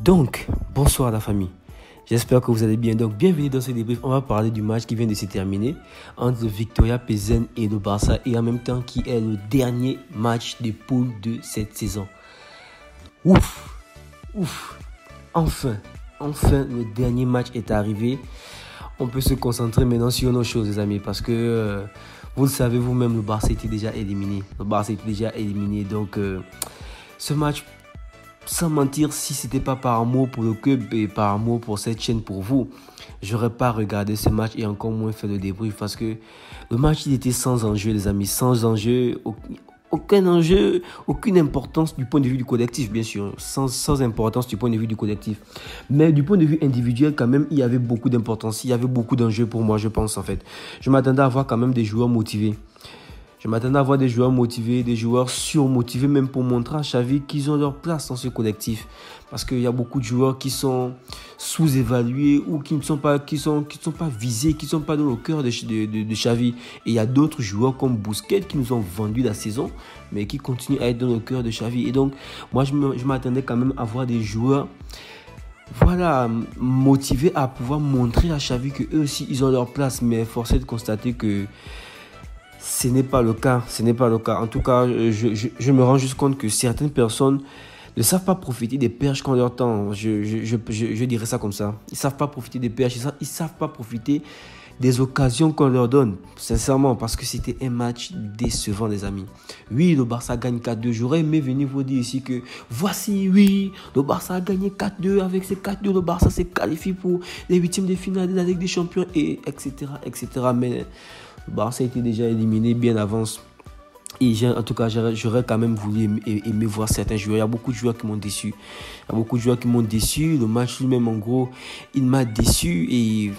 Donc, bonsoir la famille. J'espère que vous allez bien. Donc, bienvenue dans ce débrief. On va parler du match qui vient de se terminer entre le Victoria Plzen et le Barça, et en même temps qui est le dernier match de poule de cette saison. Ouf, enfin, le dernier match est arrivé. On peut se concentrer maintenant sur nos choses, les amis, parce que vous le savez vous-même, le Barça était déjà éliminé. Donc, ce match, sans mentir, si c'était pas par amour pour le club et par amour pour cette chaîne, pour vous, j'aurais pas regardé ce match et encore moins fait le débrief, parce que le match, il était sans enjeu, les amis, sans enjeu, aucun enjeu, aucune importance du point de vue du collectif, bien sûr, sans importance du point de vue du collectif. Mais du point de vue individuel, quand même, il y avait beaucoup d'importance, il y avait beaucoup d'enjeux pour moi, je pense, en fait. Je m'attendais à voir quand même des joueurs motivés. Je m'attendais à voir des joueurs motivés, des joueurs surmotivés, même pour montrer à Xavi qu'ils ont leur place dans ce collectif. Parce qu'il y a beaucoup de joueurs qui sont sous-évalués ou qui ne sont pas visés, qui ne sont pas dans le cœur de Xavi. Et il y a d'autres joueurs comme Busquets qui nous ont vendu la saison, mais qui continuent à être dans le cœur de Xavi. Et donc, moi, je m'attendais quand même à voir des joueurs motivés à pouvoir montrer à Xavi qu'eux aussi, ils ont leur place. Mais force est de constater que ce n'est pas le cas. En tout cas, je me rends juste compte que certaines personnes ne savent pas profiter des perches qu'on leur tend. Je dirais ça comme ça. Ils ne savent pas profiter des perches. Ils ne savent pas profiter des occasions qu'on leur donne. Sincèrement, parce que c'était un match décevant, les amis. Oui, le Barça gagne 4-2. J'aurais aimé venir vous dire ici que le Barça a gagné 4-2. Avec ces 4-2, le Barça s'est qualifié pour les huitièmes de finale de la Ligue des Champions, et etc. Mais le Barça a été déjà éliminé bien d'avance. Et en tout cas, j'aurais quand même voulu aimer voir certains joueurs. Il y a beaucoup de joueurs qui m'ont déçu. Le match lui-même, en gros, il m'a déçu. Et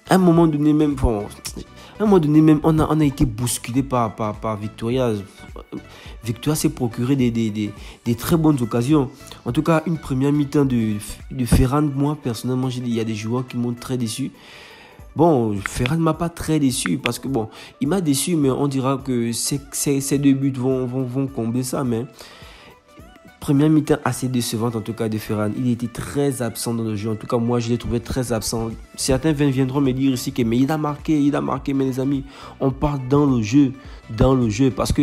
à un moment donné même, on a été bousculé par Victoria. Victoria s'est procuré des très bonnes occasions. En tout cas, une première mi-temps de Ferran, moi, personnellement, il y a des joueurs qui m'ont très déçu. Bon, Ferran ne m'a pas très déçu, parce que bon, il m'a déçu, mais on dira que ces deux buts vont combler ça. Mais première mi-temps assez décevante, en tout cas, de Ferran. Il était très absent dans le jeu. En tout cas, moi, je l'ai trouvé très absent. Certains viendront me dire ici que mais il a marqué. Mais les amis, on part dans le jeu. Parce que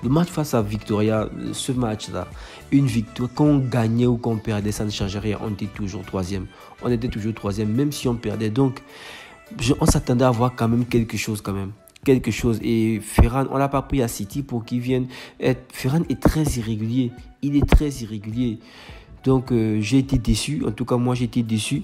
le match face à Victoria, ce match-là, une victoire, qu'on gagnait ou qu'on perdait, ça ne changeait rien. On était toujours troisième, même si on perdait. Donc, on s'attendait à voir quand même quelque chose. Et Ferran, on l'a pas pris à City pour qu'il vienne. Ferran est très irrégulier. Donc, j'ai été déçu. En tout cas, moi, j'ai été déçu.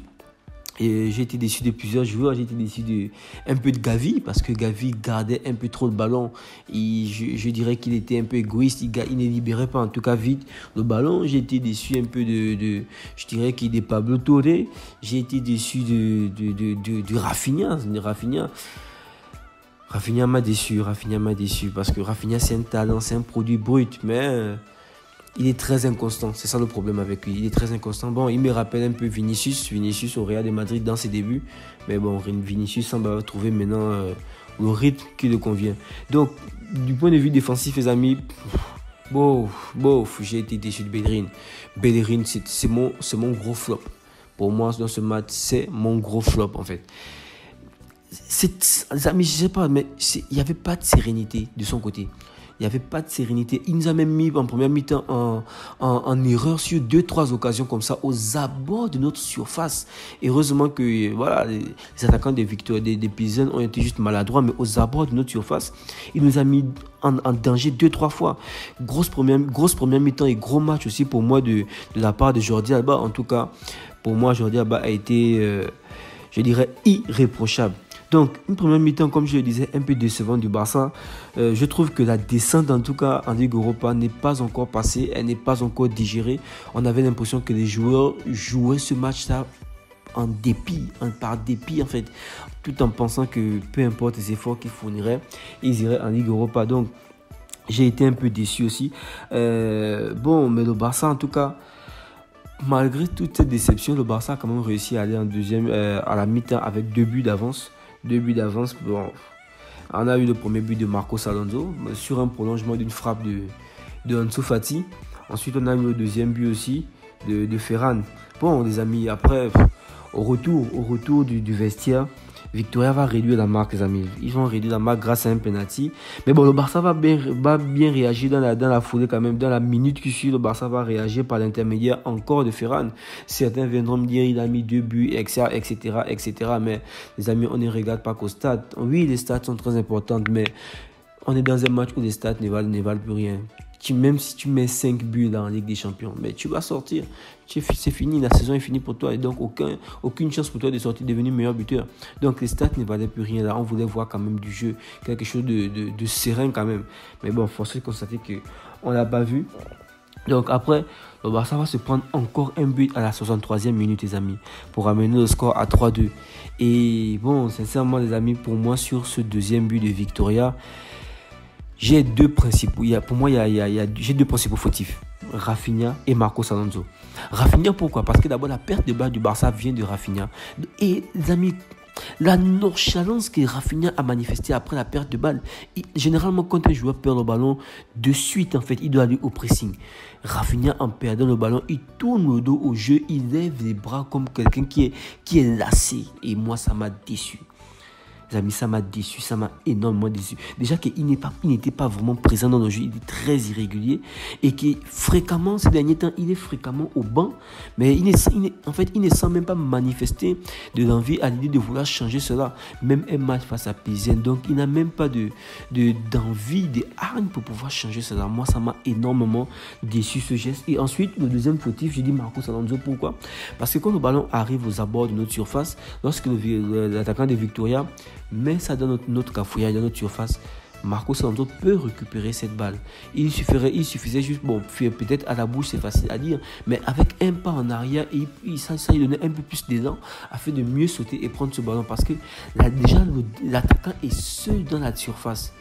Et j'ai été déçu de plusieurs joueurs. J'ai été déçu un peu de Gavi, parce que Gavi gardait un peu trop le ballon. Je dirais qu'il était un peu égoïste. Il ne libérait pas, en tout cas, vite le ballon. J'ai été déçu un peu je dirais qu'il est Pablo Torre. J'ai été déçu de Rafinha. Rafinha m'a déçu, parce que Rafinha, c'est un talent, c'est un produit brut, mais il est très inconstant. C'est ça le problème avec lui. Il est très inconstant. Bon, il me rappelle un peu Vinicius au Real de Madrid dans ses débuts. Mais bon, Vinicius semble trouver maintenant le rythme qui le convient. Donc, du point de vue défensif, les amis, j'ai été déçu de Bellerin. Bellerin, c'est mon gros flop. Pour moi, dans ce match, c'est mon gros flop, en fait. Les amis, je sais pas, mais il n'y avait pas de sérénité de son côté. Il nous a même mis en première mi-temps en erreur sur 2-3 occasions comme ça aux abords de notre surface. Heureusement que les attaquants des Plzen ont été juste maladroits, mais aux abords de notre surface, il nous a mis en danger 2-3 fois. Grosse première mi-temps et gros match aussi pour moi de la part de Jordi Alba. En tout cas, pour moi, Jordi Alba a été, je dirais, irréprochable. Donc, une première mi-temps, comme je le disais, un peu décevante du Barça. Je trouve que la descente, en tout cas, en Ligue Europa, n'est pas encore passée. Elle n'est pas encore digérée. On avait l'impression que les joueurs jouaient ce match-là par dépit, en fait. Tout en pensant que peu importe les efforts qu'ils fourniraient, ils iraient en Ligue Europa. Donc, j'ai été un peu déçu aussi. Mais le Barça, en tout cas, malgré toute cette déception, le Barça a quand même réussi à aller en deuxième, à la mi-temps avec 2 buts d'avance. Bon, on a eu le premier but de Marcos Alonso sur un prolongement d'une frappe de Ansu Fati. Ensuite, on a eu le deuxième but aussi de Ferran. Bon, les amis, après, au retour du vestiaire, Victoria va réduire la marque, les amis. Ils vont réduire la marque grâce à un penalty. Mais bon, le Barça va bien réagir dans la foulée quand même. Dans la minute qui suit, le Barça va réagir par l'intermédiaire encore de Ferran. Certains viendront me dire il a mis 2 buts, etc., etc. Mais les amis, on ne regarde pas qu'au stade. Oui, les stats sont très importantes, mais on est dans un match où les stats ne valent plus rien. Même si tu mets 5 buts dans la Ligue des Champions, mais tu vas sortir. C'est fini, la saison est finie pour toi. Et donc, aucune chance pour toi de sortir, devenir meilleur buteur. Donc, les stats ne valaient plus rien. Là, on voulait voir quand même du jeu, quelque chose de serein quand même. Mais bon, force est de constater qu'on ne l'a pas vu. Donc, après, le Barça va se prendre encore un but à la 63e minute, les amis, pour amener le score à 3-2. Et bon, sincèrement, les amis, pour moi, sur ce deuxième but de Victoria, j'ai deux principaux. J'ai deux principaux fautifs. Rafinha et Marcos Alonso. Rafinha, pourquoi? Parce que d'abord, la perte de balle du Barça vient de Rafinha. Et les amis, la nonchalance que Rafinha a manifestée après la perte de balle. Généralement, quand un joueur perd le ballon, de suite, en fait, il doit aller au pressing. Rafinha, en perdant le ballon, il tourne le dos au jeu, il lève les bras comme quelqu'un qui est lassé. Et moi, ça m'a déçu. Les amis, ça m'a déçu, ça m'a énormément déçu. Déjà qu'il n'était pas vraiment présent dans le jeu, il est très irrégulier et que fréquemment, ces derniers temps, il est fréquemment au banc, mais il ne sent même pas manifester de l'envie à l'idée de vouloir changer cela. Même un match face à Plzen, donc il n'a même pas d'envie, de hargne pour pouvoir changer cela. Moi, ça m'a énormément déçu ce geste. Et ensuite, le deuxième fautif, j'ai dit Marcos Alonso, pourquoi? Parce que quand le ballon arrive aux abords de notre surface, lorsque l'attaquant de Victoria met ça dans notre cafouillage, dans notre surface, Marcos Alonso peut récupérer cette balle. Il suffisait juste, bon, peut-être à la bouche c'est facile à dire, mais avec un pas en arrière, ça lui donnait un peu plus d'élan afin de mieux sauter et prendre ce ballon. Parce que là, déjà, l'attaquant est seul dans la surface.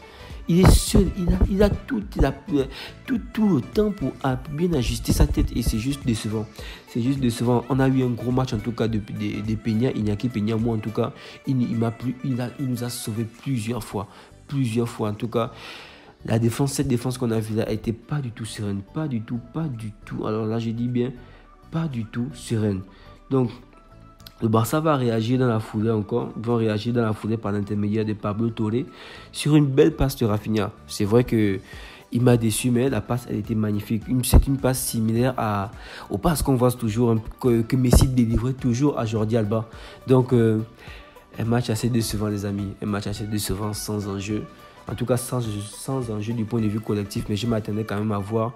Il est seul, il a tout le temps pour bien ajuster sa tête et c'est juste décevant. C'est juste décevant. On a eu un gros match en tout cas de Peña, Iñaki Peña. Moi en tout cas, il nous a sauvé plusieurs fois. En tout cas, cette défense qu'on a vue là, elle n'était pas du tout sereine. Pas du tout. Alors là, j'ai dit bien, pas du tout sereine. Donc, le Barça va réagir dans la foulée encore. Ils vont réagir dans la foulée par l'intermédiaire de Pablo Torre sur une belle passe de Rafinha. C'est vrai que il m'a déçu, mais la passe, elle était magnifique. C'est une passe similaire aux passes qu'on voit toujours, que Messi délivrait toujours à Jordi Alba. Donc, un match assez décevant, les amis. Un match assez décevant, sans enjeu. En tout cas, sans enjeu du point de vue collectif. Mais je m'attendais quand même à voir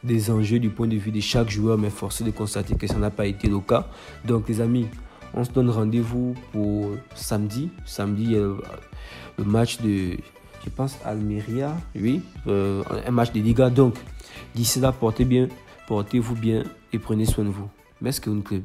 des enjeux du point de vue de chaque joueur. Mais forcé de constater que ça n'a pas été le cas. Donc, les amis, on se donne rendez-vous pour samedi. Samedi, le match de, je pense, Almeria. Oui, un match de Liga. Donc, d'ici là, portez-vous bien et prenez soin de vous. Merci, Club.